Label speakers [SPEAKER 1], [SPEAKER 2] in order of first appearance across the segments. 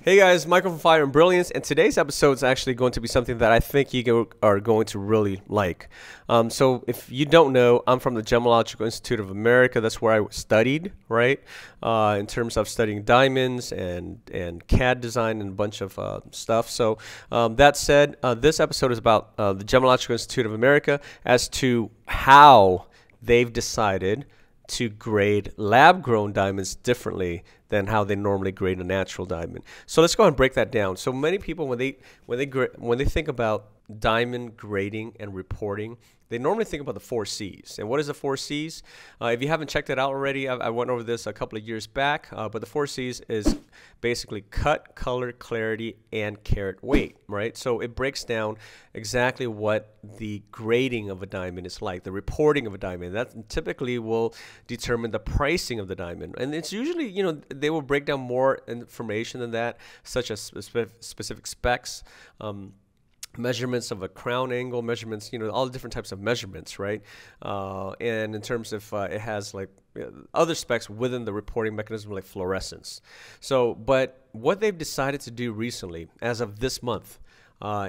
[SPEAKER 1] Hey guys, Michael from Fire and Brilliance, and today's episode is actually going to be something that I think are going to really like. So if you don't know, I'm from the Gemological Institute of America. That's where I studied, right? In terms of studying diamonds and CAD design and a bunch of stuff. So that said, this episode is about the Gemological Institute of America as to how they've decided to grade lab-grown diamonds differently than how they normally grade a natural diamond. So let's go ahead and break that down. So many people, when they think about diamond grading and reporting, they normally think about the 4 C's. And what is the 4 C's? If you haven't checked it out already, I went over this a couple of years back. But the 4 C's is basically cut, color, clarity, and carat weight, right? So it breaks down exactly what the grading of a diamond is like, the reporting of a diamond. That typically will determine the pricing of the diamond. And it's usually, they will break down more information than that, such as specific specs, measurements of a crown angle, measurements, all the different types of measurements, right? And in terms of it has like other specs within the reporting mechanism like fluorescence. So, but what they've decided to do recently, as of this month,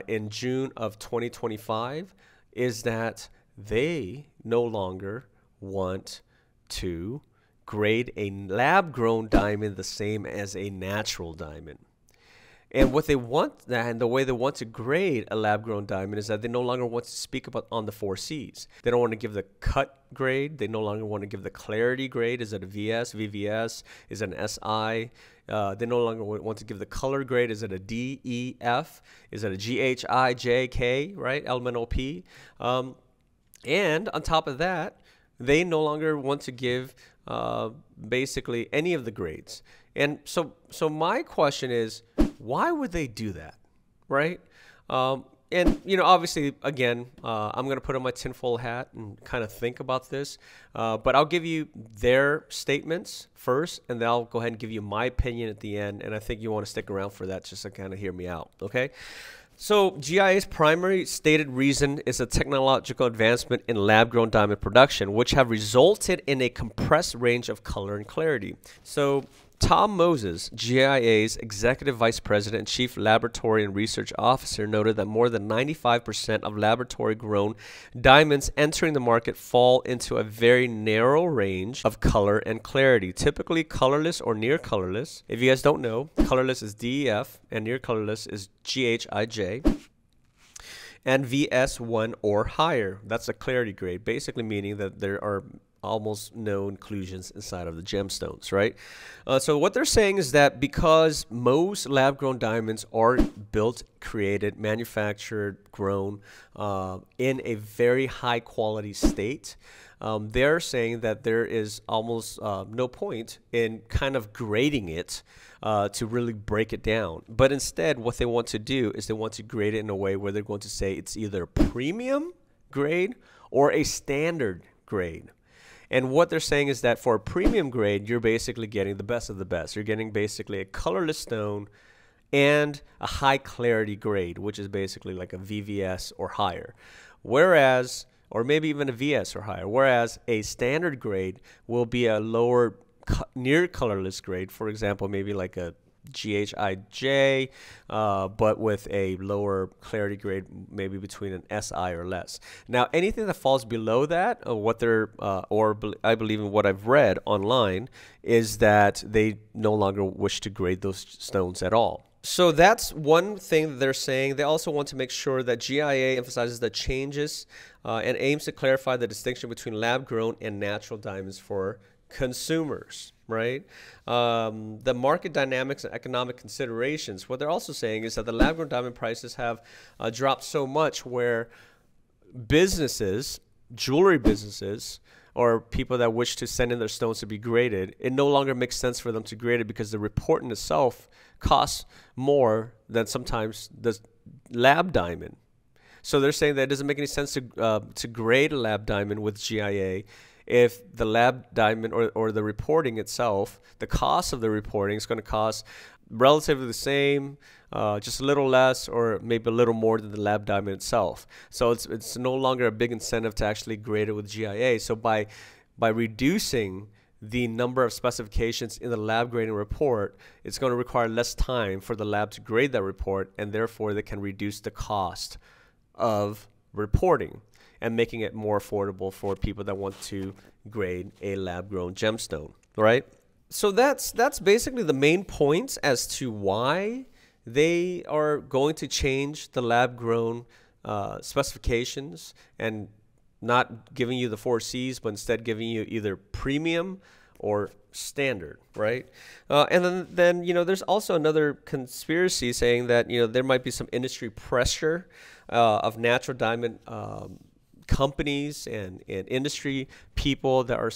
[SPEAKER 1] in June of 2025, is that they no longer want to grade a lab-grown diamond the same as a natural diamond. And what they want, and the way they want to grade a lab-grown diamond is that they no longer want to speak about on the 4 C's. They don't want to give the cut grade. They no longer want to give the clarity grade. Is it a VS, VVS? Is it an SI? They no longer want to give the color grade. Is it a D, E, F? Is it a G, H, I, J, K, right? Elemental P. And on top of that, they no longer want to give basically any of the grades. And so my question is, why would they do that, right? And, obviously, again, I'm going to put on my tinfoil hat and kind of think about this. But I'll give you their statements first, and then I'll go ahead and give you my opinion at the end. And I think you want to stick around for that just to kind of hear me out, okay? So GIA's primary stated reason is a technological advancement in lab-grown diamond production, which have resulted in a compressed range of color and clarity. So Tom Moses, GIA's Executive Vice President and Chief Laboratory and Research Officer, noted that more than 95% of laboratory-grown diamonds entering the market fall into a very narrow range of color and clarity, typically colorless or near colorless. If you guys don't know, colorless is DEF and near colorless is GHIJ. And VS1 or higher. That's a clarity grade, basically meaning that there are almost no inclusions inside of the gemstones, right? So what they're saying is that because most lab-grown diamonds are built, created, manufactured, grown in a very high-quality state, they're saying that there is almost no point in kind of grading it to really break it down. But instead, what they want to do is they want to grade it in a way where they're going to say it's either a premium grade or a standard grade. And what they're saying is that for a premium grade, you're basically getting the best of the best. You're getting basically a colorless stone and a high clarity grade, which is basically like a VVS or higher. Whereas, or maybe even a VS or higher. Whereas a standard grade will be a lower near colorless grade. For example, maybe like a GHIJ, but with a lower clarity grade, maybe between an SI or less. Now, anything that falls below that, I believe in what I've read online, is that they no longer wish to grade those stones at all. So that's one thing that they're saying. They also want to make sure that GIA emphasizes the changes and aims to clarify the distinction between lab-grown and natural diamonds for consumers, right? The market dynamics and economic considerations. What they're also saying is that the lab-grown diamond prices have dropped so much where businesses, jewelry businesses, or people that wish to send in their stones to be graded, it no longer makes sense for them to grade it because the report in itself costs more than sometimes the lab diamond. So they're saying that it doesn't make any sense to grade a lab diamond with GIA if the lab diamond or the reporting itself, the cost of the reporting is going to cost relatively the same, just a little less or maybe a little more than the lab diamond itself. So it's no longer a big incentive to actually grade it with GIA. So by reducing the number of specifications in the lab grading report, it's going to require less time for the lab to grade that report, and therefore they can reduce the cost of reporting and making it more affordable for people that want to grade a lab-grown gemstone, right? So that's basically the main points as to why they are going to change the lab-grown specifications and not giving you the 4 C's, but instead giving you either premium or standard, right? And then there's also another conspiracy saying that there might be some industry pressure of natural diamond companies and industry people that are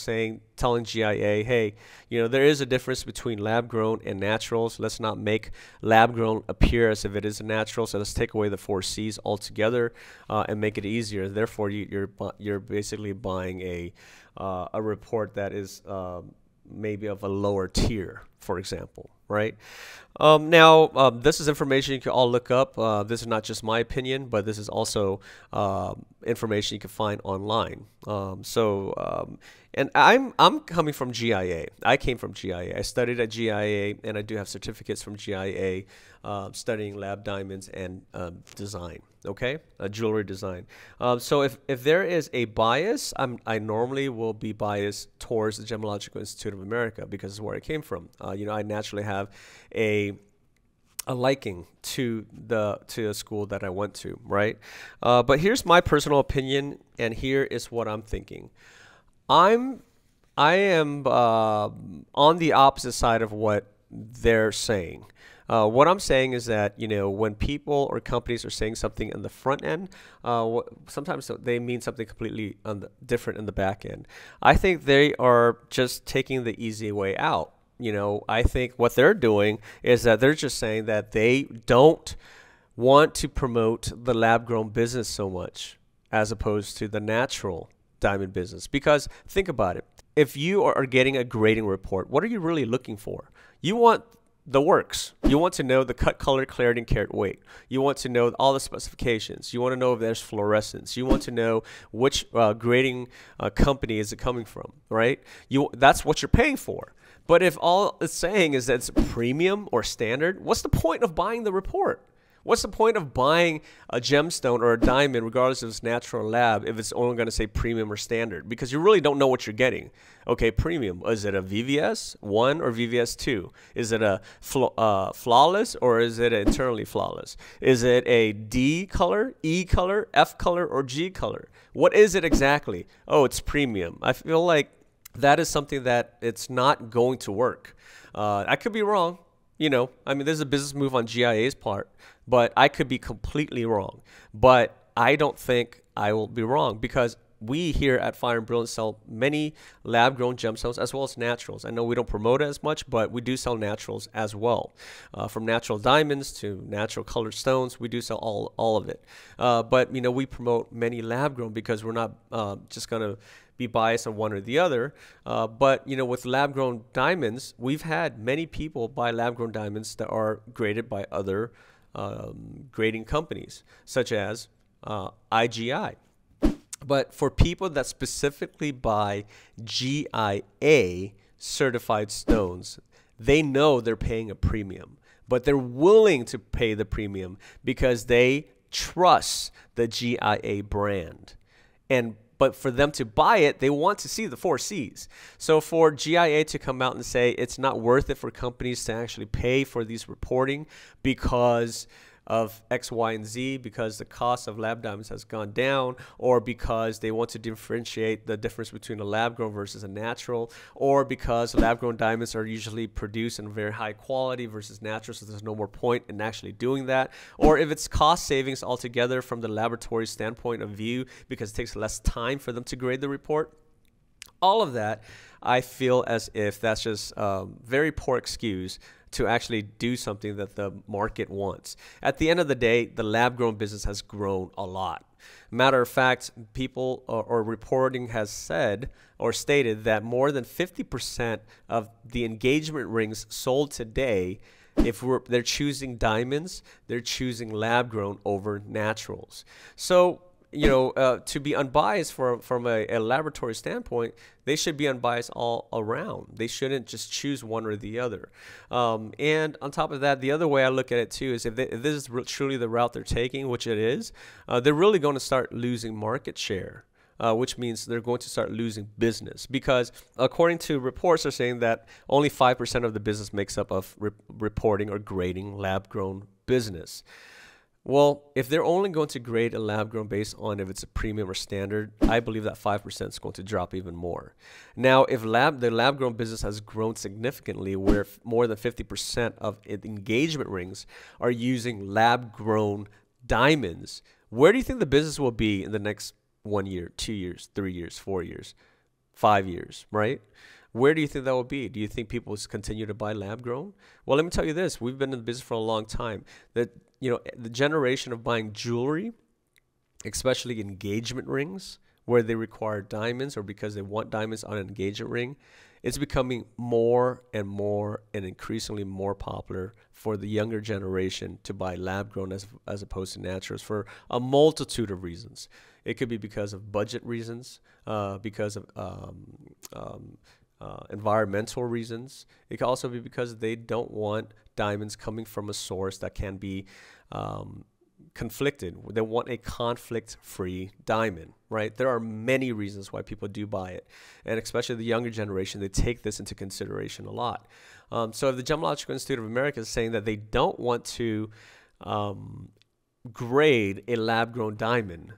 [SPEAKER 1] telling GIA, hey, there is a difference between lab grown and naturals. Let's not make lab grown appear as if it is a natural. So let's take away the 4 C's altogether and make it easier. Therefore, you're basically buying a report that is maybe of a lower tier, for example, right? Now, this is information you can all look up. This is not just my opinion, but this is also information you can find online. And I'm coming from GIA. I came from GIA. I studied at GIA, and I do have certificates from GIA studying lab diamonds and design. Okay, jewelry design. So if there is a bias, I normally will be biased towards the Gemological Institute of America because it's where I came from. I naturally have a liking to a school that I went to, right? But here's my personal opinion, and here is what I'm thinking. I am on the opposite side of what they're saying. What I'm saying is that, when people or companies are saying something in the front end, sometimes they mean something completely different in the back end. I think they are just taking the easy way out. I think what they're doing is that they're just saying that they don't want to promote the lab-grown business so much as opposed to the natural diamond business. Because think about it. If you are getting a grading report, what are you really looking for? You want the works. You want to know the cut, color, clarity, and carat weight. You want to know all the specifications. You want to know if there's fluorescence. You want to know which grading company is it coming from, right? That's what you're paying for. But if all it's saying is that it's premium or standard, what's the point of buying the report? What's the point of buying a gemstone or a diamond, regardless of its natural lab, if it's only going to say premium or standard? Because you really don't know what you're getting. Okay, premium. Is it a VVS 1 or VVS 2? Is it a flawless or is it internally flawless? Is it a D color, E color, F color, or G color? What is it exactly? Oh, it's premium. I feel like that is something that it's not going to work. I could be wrong. There's a business move on GIA's part, but I could be completely wrong. But I don't think I will be wrong because we here at Fire and Brilliance sell many lab-grown gemstones as well as naturals. I know we don't promote it as much, but we do sell naturals as well. From natural diamonds to natural colored stones, we do sell all of it. But we promote many lab-grown because we're not just going to be biased on one or the other. But with lab-grown diamonds, we've had many people buy lab-grown diamonds that are graded by other grading companies, such as IGI. But for people that specifically buy GIA certified stones, they know they're paying a premium, but they're willing to pay the premium because they trust the GIA brand. But for them to buy it, they want to see the 4 C's. So for GIA to come out and say it's not worth it for companies to actually pay for these reporting because of X, Y, and Z, because the cost of lab diamonds has gone down, or because they want to differentiate the difference between a lab-grown versus a natural, or because lab-grown diamonds are usually produced in very high quality versus natural, so there's no more point in actually doing that, or if it's cost savings altogether from the laboratory standpoint of view because it takes less time for them to grade the report. All of that, I feel as if that's just very poor excuse to actually do something that the market wants. At the end of the day, the lab-grown business has grown a lot. Matter of fact, people or reporting has said or stated that more than 50% of the engagement rings sold today, if they're choosing diamonds, they're choosing lab-grown over naturals. So to be unbiased from a laboratory standpoint, they should be unbiased all around. They shouldn't just choose one or the other. And on top of that, the other way I look at it too is if this is truly the route they're taking, which it is, they're really going to start losing market share. Which means they're going to start losing business, because according to reports, they're saying that only 5% of the business makes up of reporting or grading lab-grown business. Well, if they're only going to grade a lab-grown based on if it's a premium or standard, I believe that 5% is going to drop even more. Now, if the lab-grown business has grown significantly, where more than 50% of engagement rings are using lab-grown diamonds, where do you think the business will be in the next 1 year, 2 years, 3 years, 4 years, 5 years, right? Where do you think that will be? Do you think people will continue to buy lab grown? Well, let me tell you this. We've been in the business for a long time. That, the generation of buying jewelry, especially engagement rings, where they require diamonds or because they want diamonds on an engagement ring, it's becoming more and more and increasingly more popular for the younger generation to buy lab-grown as opposed to naturals for a multitude of reasons. It could be because of budget reasons, because of environmental reasons. It could also be because they don't want diamonds coming from a source that can be conflicted. They want a conflict-free diamond, right? There are many reasons why people do buy it, and especially the younger generation, they take this into consideration a lot. So if the Gemological Institute of America is saying that they don't want to grade a lab-grown diamond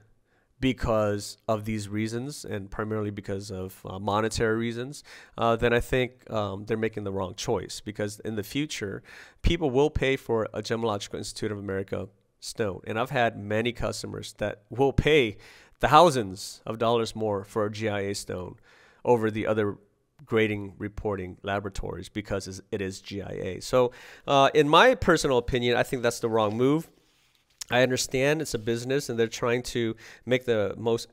[SPEAKER 1] because of these reasons, and primarily because of monetary reasons, then I think they're making the wrong choice, because in the future, people will pay for a Gemological Institute of America stone. And I've had many customers that will pay thousands of dollars more for a GIA stone over the other grading reporting laboratories because it is GIA. So in my personal opinion, I think that's the wrong move. I understand it's a business and they're trying to make the most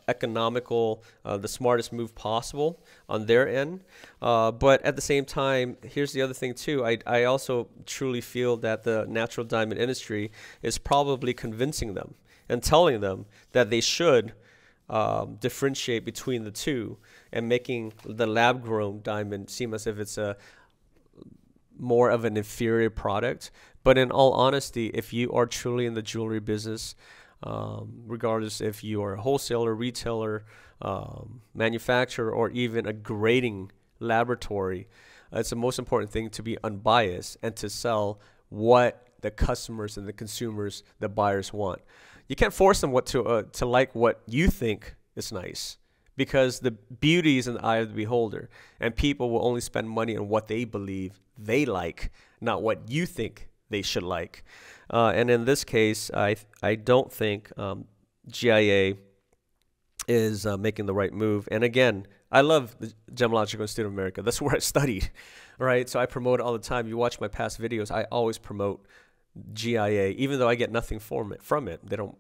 [SPEAKER 1] economical, the smartest move possible on their end. But at the same time, here's the other thing too. I also truly feel that the natural diamond industry is probably convincing them and telling them that they should differentiate between the two and making the lab-grown diamond seem as if it's a more of an inferior product. But in all honesty, if you are truly in the jewelry business, regardless if you are a wholesaler, retailer, manufacturer, or even a grading laboratory, it's the most important thing to be unbiased and to sell what the customers and the consumers, the buyers want. You can't force them to like what you think is nice, because the beauty is in the eye of the beholder, and people will only spend money on what they believe they like, not what you think they should like. And in this case, I don't think GIA is making the right move. And again, I love the Gemological Institute of America. That's where I studied, right? So I promote it all the time. You watch my past videos, I always promote GIA, even though I get nothing from it. They don't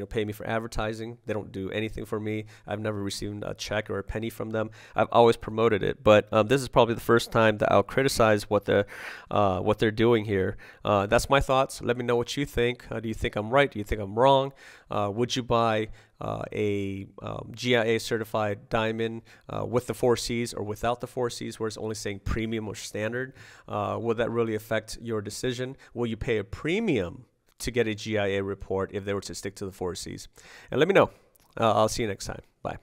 [SPEAKER 1] pay me for advertising. They don't do anything for me. I've never received a check or a penny from them. I've always promoted it. But this is probably the first time that I'll criticize what they're doing here. That's my thoughts. Let me know what you think. Do you think I'm right? Do you think I'm wrong? Would you buy a GIA certified diamond with the 4 C's or without the 4 C's, where it's only saying premium or standard? Will that really affect your decision? Will you pay a premium to get a GIA report if they were to stick to the 4 C's? And let me know. I'll see you next time. Bye.